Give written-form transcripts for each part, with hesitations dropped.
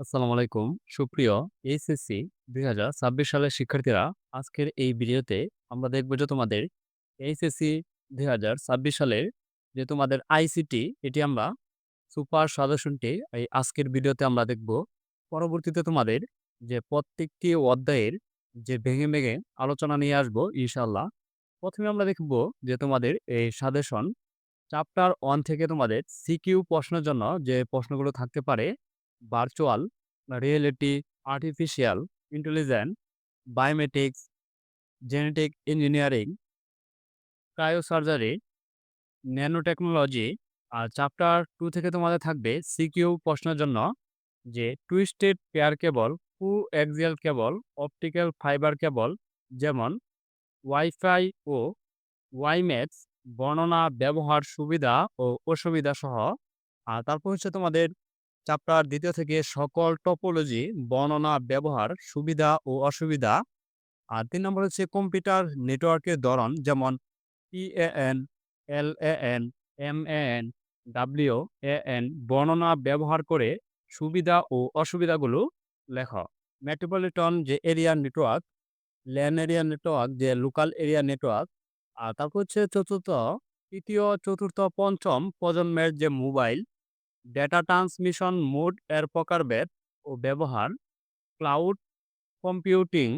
আসসালামু আলাইকুম। সুপ্রিয় এইচএসসি ২০২৬ সালের শিক্ষার্থীরা, আজকের এই ভিডিওতে আমরা দেখব যে তোমাদের এইচএসসি ২০২৬ সালের যে তোমাদের আইসিটি এটি আমরা সুপার সাজেশনটি এই আজকের ভিডিওতে আমরা দেখব। পরবর্তীতে তোমাদের যে প্রত্যেকটি অধ্যায়ের যে ভেঙে আলোচনা নিয়ে আসবো ইনশাআল্লাহ। ১ম এ আমরা দেখব যে তোমাদের এই সাজেশন চ্যাপ্টার 1 থেকে তোমাদের সিকিউ প্রশ্নের জন্য যে প্রশ্নগুলো থাকতে পারে, virtual reality, artificial intelligence, biometrics, genetic engineering, cryosurgery, nano technology. আর চ্যাপ্টার 2 থেকে তোমাদের থাকবে সিকিউ প্রশ্নের জন্য যে twisted pair cable, coaxial cable, optical fibre cable যেমন ওয়াইফাই ও ওয়াইম্যাক্স, বর্ণনা, ব্যবহার, সুবিধা ও অসুবিধা সহ। আর তারপর হচ্ছে তোমাদের চ্যাপ্টার ২ থেকে সকল টপোলজি, বর্ণনা, ব্যবহার, সুবিধা ও অসুবিধা। আর ৩ নম্বর হচ্ছে কম্পিউটার নেটওয়ার্কের ধরন যেমন পিএএন, এলএএন, এমএএন, ডাব্লিউএএন বর্ণনা ব্যবহার করে সুবিধা ও অসুবিধাগুলো লেখ। মেট্রোপলিটন যে area network, LAN area network যে লোকাল এরিয়া নেটওয়ার্ক। আর তারপর হচ্ছে তৃতীয়, চতুর্থ, পঞ্চম প্রজন্মের যে মোবাইল, ডেটা ট্রান্সমিশন মোড এর প্রকারভেদ ও ব্যবহার, ক্লাউড কম্পিউটিং,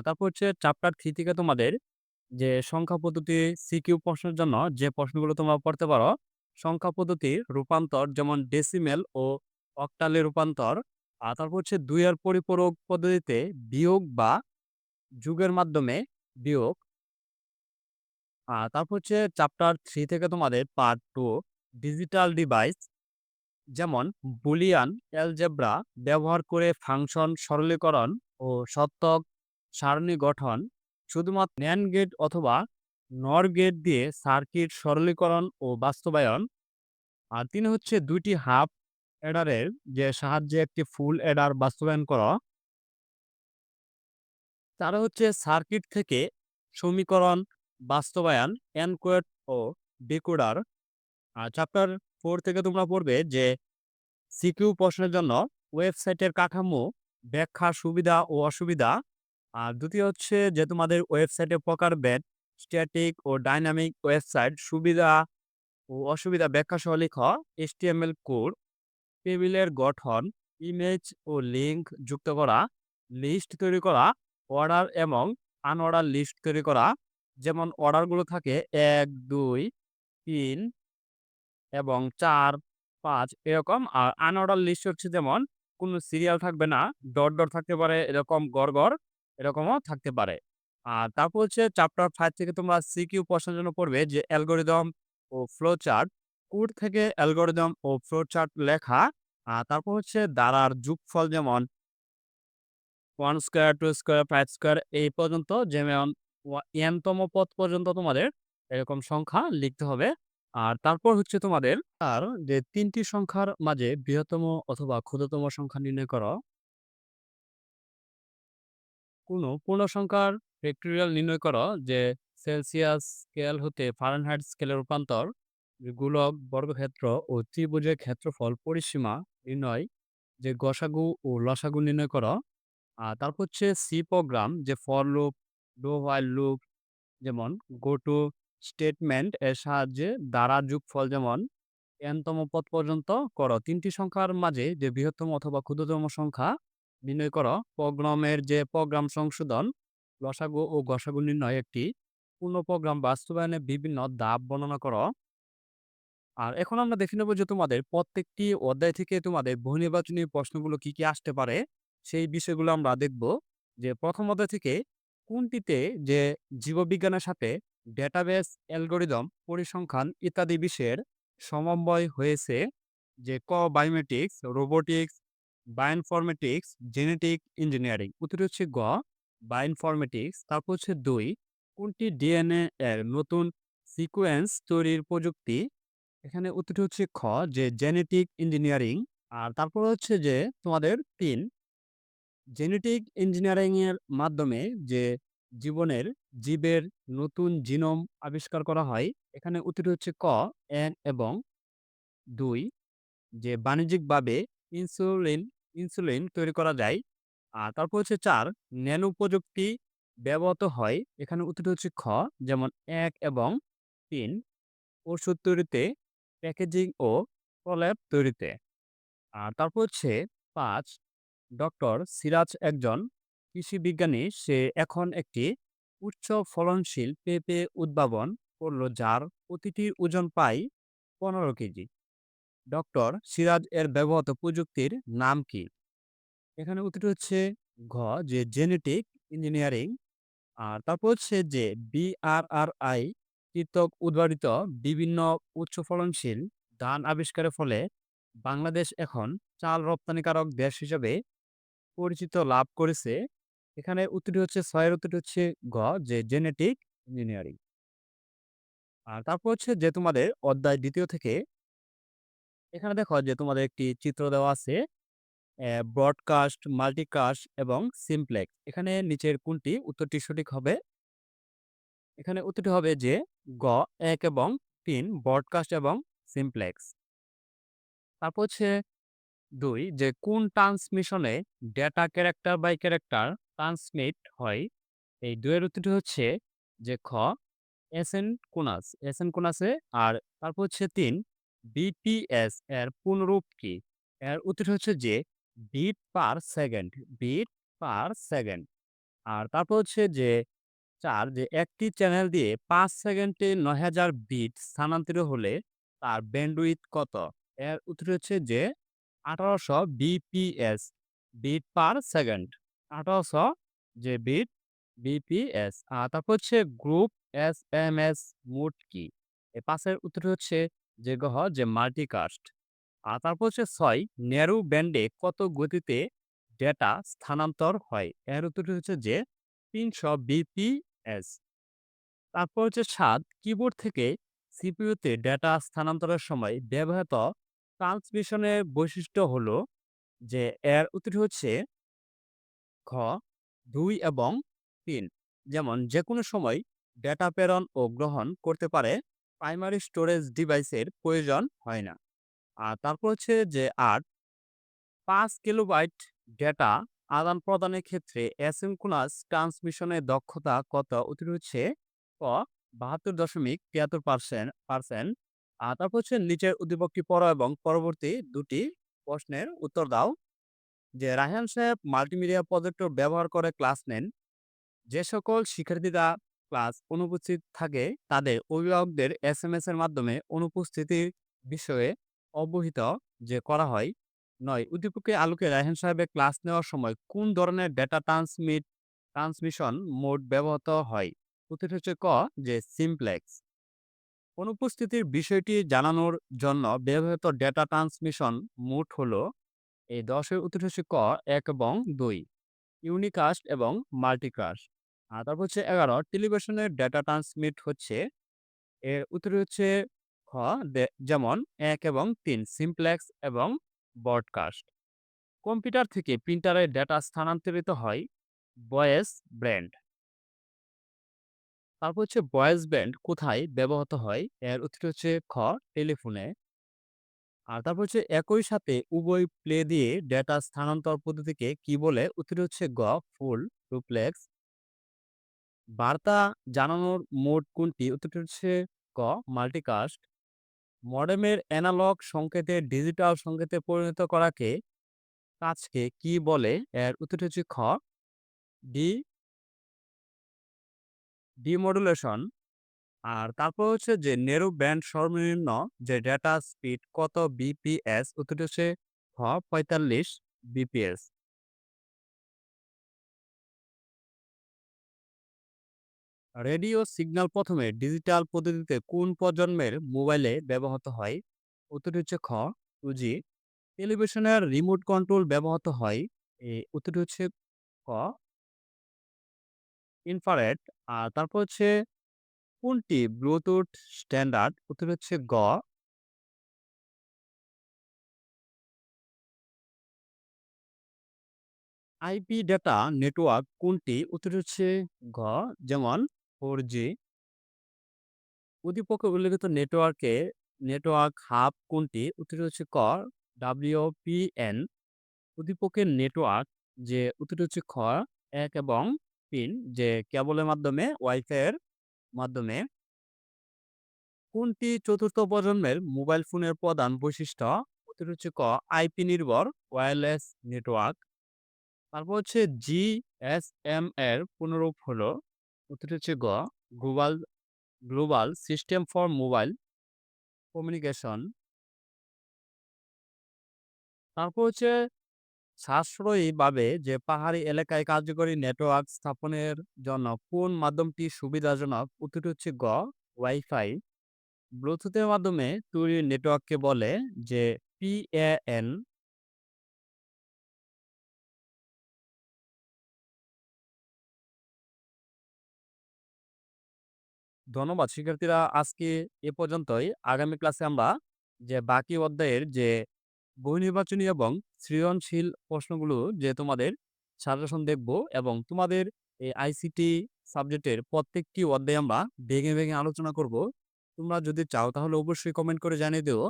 তারপর হচ্ছে চ্যাপ্টার 3 থেকে তোমাদের যে সংখ্যা পদ্ধতি সিকিউ প্রশ্নের জন্য যে প্রশ্নগুলো তোমরা পড়তে পারো, সংখ্যা পদ্ধতির রূপান্তর যেমন ডেসিমেল ও অক্টালে রূপান্তর। আর তারপর হচ্ছে ২ এর পরিপূরক পদ্ধতিতে বিয়োগ বা যোগের মাধ্যমে বিয়োগ। তারপর হচ্ছে চ্যাপ্টার 3 থেকে তোমাদের পার্ট 2 ডিজিটাল ডিভাইস যেমন বুলিয়ান অ্যালজেব্রা ব্যবহার করে ফাংশন সরলীকরণ ও সত্যক সারণী গঠন, শুধুমাত্র ন্যান্ড গেট অথবা নর গেট দিয়ে সার্কিট সরলীকরণ ও বাস্তবায়ন। আর ৩ হচ্ছে ২টি হাফ অ্যাডারের যে সাহায্যে একটি ফুল অ্যাডার বাস্তবায়ন করা। ৪ হচ্ছে সার্কিট থেকে সমীকরণ বাস্তবায়ন, এনকোড ও ডিকোডার। আর চ্যাপ্টার 4 থেকে তোমরা পড়বে যে সিকিউ প্রশ্নের জন্য ওয়েবসাইটের কাঠামো, ব্যাখ্যা, সুবিধা ও অসুবিধা। আর দ্বিতীয় হচ্ছে যে তোমাদের ওয়েবসাইটের প্রকারভেদ, স্ট্যাটিক ও ডাইনামিক ওয়েবসাইট, সুবিধা ও অসুবিধা ব্যাখ্যা সহ লিখ। HTML কোড, টেবিলের গঠন, ইমেজ ও লিঙ্ক যুক্ত করা, লিস্ট তৈরি করা, অর্ডার এবং আনঅর্ডার লিস্ট তৈরি করা। যেমন অর্ডারগুলো থাকে ১, ২, ৩ এবং ৪, ৫ এরকম। আর আনঅর্ডার লিস্ট হচ্ছে যেমন কোনো সিরিয়াল থাকবে না, ডট থাকতে পারে, এরকম গড় এরকমও থাকতে পারে। আর তারপর হচ্ছে চ্যাপ্টার 5 থেকে তোমরা সিকিউ প্রশ্নের জন্য পড়বে যে অ্যালগরিদম ও ফ্লো চার্ট, কোড থেকে অ্যালগরিদম ও ফ্লো চার্ট লেখা। তারপর হচ্ছে ধারার যোগফল যেমন 1 স্কয়ার, 2 স্কয়ার, 5 স্কয়ার এই পর্যন্ত যেমন n তম পদ পর্যন্ত তোমাদের এরকম সংখ্যা লিখতে হবে। আর তারপর হচ্ছে তোমাদের আর যে ৩ টি সংখ্যার মাঝে বৃহত্তম অথবা ক্ষুদ্রতম সংখ্যা নির্ণয় করো। কোনো পূর্ণ সংখ্যার ফ্যাক্টরিয়াল নির্ণয় করো যে সেলসিয়াস স্কেল হতে ফারেনহাইট স্কেলে রূপান্তর, যে গোলক, বর্গক্ষেত্র ও ত্রিভুজের ক্ষেত্রফল পরিসীমা নির্ণয়, যে গসাগু ও লসাগু নির্ণয় করো। তারপর হচ্ছে সি প্রোগ্রাম যে for loop, do while loop যেমন গো টু স্টেটমেন্ট এর সাহায্যে দ্বারা যোগফল যেমন n তম পদ পর্যন্ত করো। ৩ টি সংখ্যার মাঝে যে বৃহত্তম অথবা ক্ষুদ্রতম সংখ্যা নির্ণয় করো। প্রোগ্রামের যে প্রোগ্রাম সংশোধন, লসাগু ও গসাগু নির্ণয় একটি পূর্ণ প্রোগ্রাম বাস্তবায়নের বিভিন্ন ধাপ বর্ণনা করো। আর এখন আমরা দেখে নেব যে তোমাদের প্রত্যেকটি অধ্যায় থেকে তোমাদের বহুনির্বাচনী প্রশ্নগুলো কি আসতে পারে, সেই বিষয়গুলো আমরা দেখব। যে প্রথম অধ্যায় থেকে কোনটিতে যে জীববিজ্ঞানের সাথে ডেটাবেস, অ্যালগরিদম, পরিসংখ্যান ইত্যাদি বিষয়ের সমন্বয় হয়েছে। যে biometrics, robotics, bioinformatics, genetic engineering. উত্তর হচ্ছে গ বায়োইনফরমেটিক্স। তারপর হচ্ছে ২ কোনটি ডিএনএ এর নতুন সিকোয়েন্স তৈরির প্রযুক্তি। এখানে উত্তরটি হচ্ছে খ যে জেনেটিক ইঞ্জিনিয়ারিং। আর তারপর হচ্ছে যে তোমাদের ৩ জেনেটিক ইঞ্জিনিয়ারিং এর মাধ্যমে যে জীবের নতুন জিনোম আবিষ্কার করা হয়। এখানে উত্তরটি হচ্ছে ক ১ এবং ২। যে বাণিজ্যিকভাবে ইনসুলিন ইনসুলিন তৈরি করা যায়। আর তারপর হচ্ছে ৪ ন্যানো প্রযুক্তি ব্যবহৃত হয়। এখানে উত্তরটি হচ্ছে খ, যেমন ১ এবং ৩ ওষুধ তৈরিতে, প্যাকেজিং ও প্রলেপ তৈরিতে। আর তারপর হচ্ছে ৫ ডক্টর সিরাজ একজন কৃষি বিজ্ঞানী। সে এখন একটি উচ্চ ফলনশীল পেঁপে উদ্ভাবন করল যার প্রতিটির ওজন প্রায় ১৫ কেজি। ডক্টর সিরাজ এর ব্যবহৃত প্রযুক্তির নাম কি? এখানে উত্তরটি হচ্ছে ঘ, যে জেনেটিক ইঞ্জিনিয়ারিং। আর তারপর হচ্ছে যে বিআরআরআই কৃতক উদ্ভাবিত বিভিন্ন উচ্চ ফলনশীল ধান আবিষ্কারের ফলে বাংলাদেশ এখন চাল রপ্তানিকারক দেশ হিসেবে পরিচিত লাভ করেছে। এখানে উত্তরটি হচ্ছে ৬ এর উত্তরটি হচ্ছে গ, যে জেনেটিক ইঞ্জিনিয়ারিং। আর তারপর হচ্ছে যে তোমাদের অধ্যায় ২য় থেকে এখানে দেখো যে তোমাদের একটি চিত্র দেওয়া আছে। ব্রডকাস্ট, মাল্টিকাস্ট এবং সিমপ্লেক্স। এখানে নিচের কোনটি উত্তরটি সঠিক হবে? এখানে উত্তরটি হবে যে গ, ১ এবং ৩ ব্রডকাস্ট এবং সিমপ্লেক্স। তারপর হচ্ছে ২ যে কোন ট্রান্সমিশনে data character by character transmit হয়? এই ২ এর উত্তরটি হচ্ছে যে খ, এসিনক্রোনাসে। আর তারপর হচ্ছে ৩ বিপিএস এর পূর্ণরূপ কি? এর উত্তরটি হচ্ছে যে bit per second, bit per second. আর তারপর হচ্ছে যে ৪ যে একটি চ্যানেল দিয়ে ৫ সেকেন্ডে ৯০০০ বিট স্থানান্তরিত হলে তার ব্যান্ডউইথ কত? এর উত্তর হচ্ছে যে ১৮০০ বিপিএস, বিট পার সেকেন্ড। ১৮০০ যে বিপিএস। তারপর হচ্ছে গ্রুপ এসএমএস মোড কি? এই ৫ এর উত্তরটি হচ্ছে যে গ, যে মাল্টিকাস্ট। আর তারপর হচ্ছে ৬ ন্যারো ব্যান্ডে কত গতিতে ডেটা স্থানান্তর হয়? এর উত্তরটি হচ্ছে যে ৩০০ বিপিএস। তারপর হচ্ছে ৭ কিবোর্ড থেকে সিপিইউতে ডেটা স্থানান্তরের সময় ব্যবহৃত ট্রান্সমিশনের বৈশিষ্ট্য হলো যে এর উত্তরটি হচ্ছে খ, ২ এবং ৩। যেমন যেকোনো সময় ডেটা প্রেরণ ও গ্রহণ করতে পারে, প্রাইমারি স্টোরেজ ডিভাইসের প্রয়োজন হয় না। আর তারপর হচ্ছে যে ৮ ৫ কিলোবাইট ডেটা আদান-প্রদানের ক্ষেত্রে অ্যাসিনক্রোনাস ট্রান্সমিশনের দক্ষতা কত? উত্তর হচ্ছে ক, ৭২.৭৩%। আর তারপর হচ্ছে নিচের উদ্দীপকটি পড়ো এবং পরবর্তী দুটি প্রশ্নের উত্তর দাও। যে রায়হান সাহেব মাল্টিমিডিয়া প্রজেক্টর ব্যবহার করে ক্লাস নেন। যে সকল শিক্ষার্থীরা ক্লাস অনুপস্থিত থাকে তাদের অভিভাবকদের এসএমএস এর মাধ্যমে অনুপস্থিতির বিষয়ে অবহিত যে করা হয়। ৯ উদ্দীপকের আলোকে রায়হান সাহেবের ক্লাস নেওয়ার সময় কোন ধরনের ডেটা ট্রান্সমিশন মোড ব্যবহৃত হয়? উত্তরটি হচ্ছে ক, যে সিমপ্লেক্স। অনুপস্থিতির বিষয়টি জানানোর জন্য ব্যবহৃত ডেটা ট্রান্সমিশন মোড হলো এই ১০ এর উত্তরটি হচ্ছে ক, ১ এবং ২ ইউনিকাস্ট এবং মাল্টিকাস্ট। আর তারপর হচ্ছে ১১ টেলিভিশনের ডেটা ট্রান্সমিট হচ্ছে। এর উত্তর হচ্ছে খ, যেমন ১ এবং ৩ সিমপ্লেক্স এবং ব্রডকাস্ট। কম্পিউটার থেকে প্রিন্টারে ডেটা স্থানান্তরিত হয় ভয়েস ব্যান্ড। তারপর হচ্ছে ভয়েস ব্যান্ড কোথায় ব্যবহৃত হয়? এর উত্তর হচ্ছে খ, টেলিফোনে। আর তারপর হচ্ছে একই সাথে উভয় প্লে দিয়ে ডেটা স্থানান্তর পদ্ধতিকে কি বলে? উত্তর হচ্ছে গ, ফুল ডুপ্লেক্স। বার্তা জানানোর মোড কোনটি? উত্তরটি হচ্ছে ক, মাল্টিকাস্ট। মডেমের অ্যানালগ সংকেতে ডিজিটাল সংকেতে পরিণত করাকে কাজকে কি বলে? এর উত্তরটি হচ্ছে খ, ডি ডিমডুলেশন। আর তারপর হচ্ছে যে নেরো ব্যান্ড সর্বনিম্ন যে ডেটা স্পিড কত বিপিএস? উত্তরটি হচ্ছে খ, ৪৫ বিপিএস। রেডিও সিগন্যাল প্রথমে ডিজিটাল পদ্ধতিতে কোন প্রজন্মের মোবাইলে ব্যবহৃত হয়? উত্তরটি হচ্ছে খ, 2G। টেলিভিশনের রিমোট কন্ট্রোল ব্যবহৃত হয়। উত্তরটি হচ্ছে ক, ইনফ্রারেড। আর তারপর হচ্ছে কোনটি ব্লুটুথ স্ট্যান্ডার্ড? উত্তর হচ্ছে গ, আইপি ডেটা নেটওয়ার্ক কোনটি? উত্তর হচ্ছে ঘ, যেমন 4G। উদ্দীপকে উল্লেখিত নেটওয়ার্ক হাব কোনটি? উত্তর হচ্ছে ক, WPN উদ্দীপকের নেটওয়ার্ক, যে উত্তরটি হচ্ছে খ ১ এবং ৩, যে কেবলের মাধ্যমে ওয়াইফাই এর মাধ্যমে। কোনটি চতুর্থ প্রজন্মের মোবাইল ফোনের প্রধান বৈশিষ্ট্য? উত্তর হচ্ছে ক আইপি নির্ভর ওয়্যারলেস নেটওয়ার্ক। তারপর হচ্ছে জিএসএম এর পুনরূপ হলো, উত্তর হচ্ছে গ global global system for mobile communication. তারপর হচ্ছে সাশ্রয়ীভাবে যে পাহাড়ি এলাকায় কার্যকরী নেটওয়ার্ক স্থাপনের জন্য কোন মাধ্যমটি সুবিধাজনক? উত্তরটি হচ্ছে গ ওয়াইফাই। ব্লুটুথের মাধ্যমে তৈরি নেটওয়ার্ককে বলে যে পিএএন। ধন্যবাদ শিক্ষার্থীরা, আজকে এ পর্যন্তই। আগামী ক্লাসে আমরা যে বাকি অধ্যায়ের যে বহু নির্বাচনী এবং সৃজনশীল প্রশ্নগুলো যে তোমাদের সাজেশন দেখব, এবং তোমাদের এই আইসিটি সাবজেক্টের প্রত্যেকটি অধ্যায় আমরা ভেঙে ভেঙে আলোচনা করব। তোমরা যদি চাও তাহলে অবশ্যই কমেন্ট করে জানিয়ে দিও।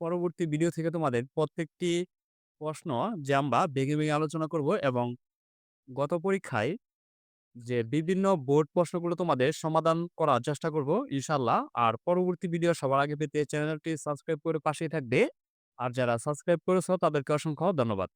পরবর্তী ভিডিও থেকে তোমাদের প্রত্যেকটি প্রশ্ন যে আমরা ভেঙে ভেঙে আলোচনা করব, এবং গত পরীক্ষায় যে বিভিন্ন বোর্ড প্রশ্নগুলো তোমাদের সমাধান করার চেষ্টা করব ইনশাল্লাহ। আর পরবর্তী ভিডিও সবার আগে পেতে চ্যানেলটি সাবস্ক্রাইব করে পাশেই থাকবে। আর যারা সাবস্ক্রাইব করেছো তাদেরকে অসংখ্য ধন্যবাদ।